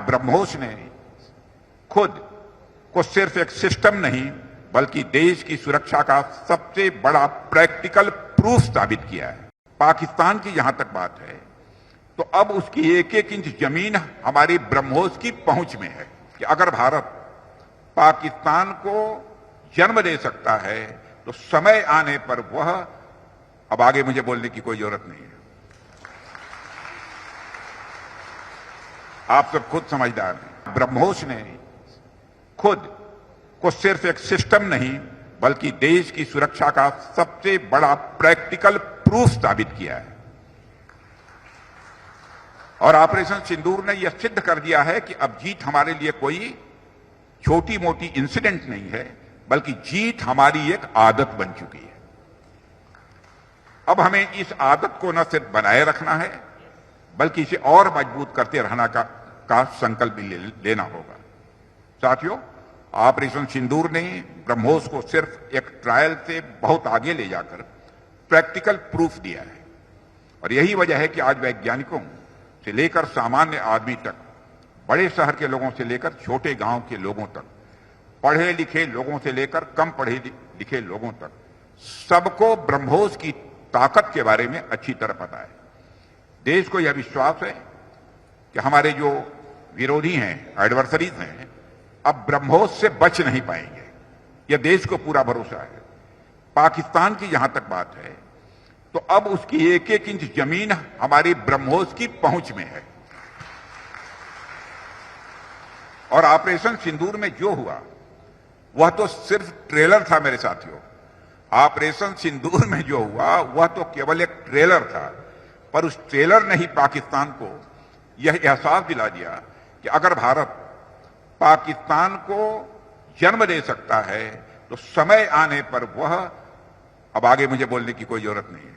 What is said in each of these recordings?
ब्रह्मोस ने खुद को सिर्फ एक सिस्टम नहीं बल्कि देश की सुरक्षा का सबसे बड़ा प्रैक्टिकल प्रूफ साबित किया है। पाकिस्तान की जहां तक बात है तो अब उसकी एक एक इंच जमीन हमारी ब्रह्मोस की पहुंच में है कि अगर भारत पाकिस्तान को जन्म दे सकता है तो समय आने पर वह, अब आगे मुझे बोलने की कोई जरूरत नहीं है, आप सब खुद समझदार हैं। ब्रह्मोस ने खुद को सिर्फ एक सिस्टम नहीं बल्कि देश की सुरक्षा का सबसे बड़ा प्रैक्टिकल प्रूफ साबित किया है और ऑपरेशन सिंदूर ने यह सिद्ध कर दिया है कि अब जीत हमारे लिए कोई छोटी मोटी इंसिडेंट नहीं है बल्कि जीत हमारी एक आदत बन चुकी है। अब हमें इस आदत को न सिर्फ बनाए रखना है बल्कि इसे और मजबूत करते रहना का संकल्प लेना होगा। साथियों, ऑपरेशन सिंदूर ने ब्रह्मोस को सिर्फ एक ट्रायल से बहुत आगे ले जाकर प्रैक्टिकल प्रूफ दिया है और यही वजह है कि आज वैज्ञानिकों से लेकर सामान्य आदमी तक, बड़े शहर के लोगों से लेकर छोटे गांव के लोगों तक, पढ़े लिखे लोगों से लेकर कम पढ़े लिखे लोगों तक, सबको ब्रह्मोस की ताकत के बारे में अच्छी तरह पता है। देश को यह विश्वास है कि हमारे जो विरोधी हैं, एडवर्सरीज हैं, अब ब्रह्मोस से बच नहीं पाएंगे। यह देश को पूरा भरोसा है। पाकिस्तान की जहां तक बात है तो अब उसकी एक एक इंच जमीन हमारी ब्रह्मोस की पहुंच में है और ऑपरेशन सिंदूर में जो हुआ वह तो सिर्फ ट्रेलर था मेरे साथियों। ऑपरेशन सिंदूर में जो हुआ वह तो केवल एक ट्रेलर था, पर उस ट्रेलर ने ही पाकिस्तान को यह एहसास दिला दिया कि अगर भारत पाकिस्तान को जन्म दे सकता है तो समय आने पर वह, अब आगे मुझे बोलने की कोई जरूरत नहीं है,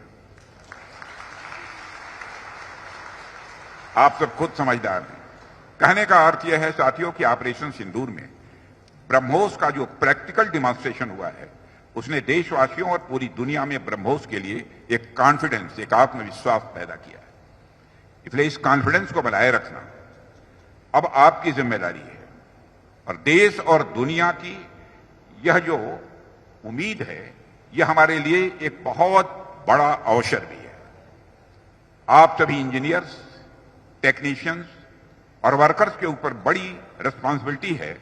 आप सब खुद समझदार हैं। कहने का अर्थ यह है साथियों कि ऑपरेशन सिंदूर में ब्रह्मोस का जो प्रैक्टिकल डिमॉन्स्ट्रेशन हुआ है उसने देशवासियों और पूरी दुनिया में ब्रह्मोस के लिए एक कॉन्फिडेंस, एक आत्मविश्वास पैदा किया है। इसलिए इस कॉन्फिडेंस को बनाए रखना अब आपकी जिम्मेदारी है और देश और दुनिया की यह जो उम्मीद है यह हमारे लिए एक बहुत बड़ा अवसर भी है। आप सभी इंजीनियर्स, टेक्नीशियंस और वर्कर्स के ऊपर बड़ी रिस्पांसिबिलिटी है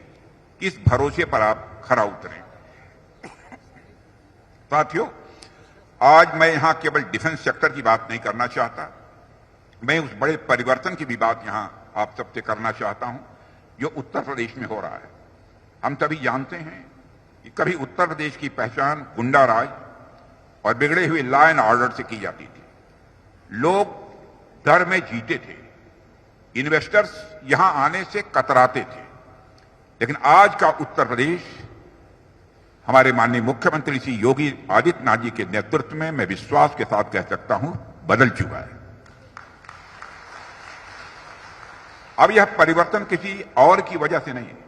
कि इस भरोसे पर आप खरा उतरें। साथियों, आज मैं यहां केवल डिफेंस सेक्टर की बात नहीं करना चाहता, मैं उस बड़े परिवर्तन की भी बात यहां आप सबसे करना चाहता हूं जो उत्तर प्रदेश में हो रहा है। हम सभी जानते हैं कि कभी उत्तर प्रदेश की पहचान गुंडा राज और बिगड़े हुए लॉ एंड ऑर्डर से की जाती थी। लोग डर में जीते थे, इन्वेस्टर्स यहां आने से कतराते थे, लेकिन आज का उत्तर प्रदेश हमारे माननीय मुख्यमंत्री श्री योगी आदित्यनाथ जी के नेतृत्व में, मैं विश्वास के साथ कह सकता हूं, बदल चुका है। अब यह परिवर्तन किसी और की वजह से नहीं है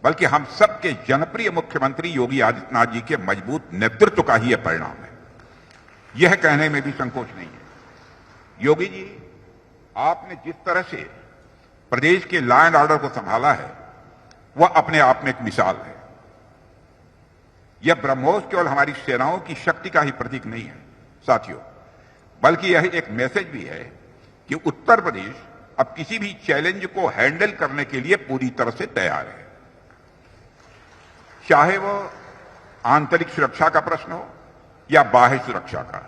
बल्कि हम सबके जनप्रिय मुख्यमंत्री योगी आदित्यनाथ जी के मजबूत नेतृत्व का ही यह परिणाम है। यह कहने में भी संकोच नहीं है। योगी जी, आपने जिस तरह से प्रदेश के लॉ एंड ऑर्डर को संभाला है वह अपने आप में एक मिसाल है। यह ब्रह्मोस केवल हमारी सेनाओं की शक्ति का ही प्रतीक नहीं है साथियों, बल्कि यह एक मैसेज भी है कि उत्तर प्रदेश अब किसी भी चैलेंज को हैंडल करने के लिए पूरी तरह से तैयार है, चाहे वह आंतरिक सुरक्षा का प्रश्न हो या बाह्य सुरक्षा का,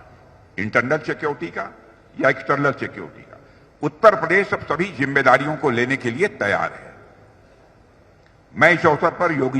इंटरनल सिक्योरिटी का या एक्सटर्नल सिक्योरिटी का। उत्तर प्रदेश अब सभी जिम्मेदारियों को लेने के लिए तैयार है। मैं इस अवसर पर योगी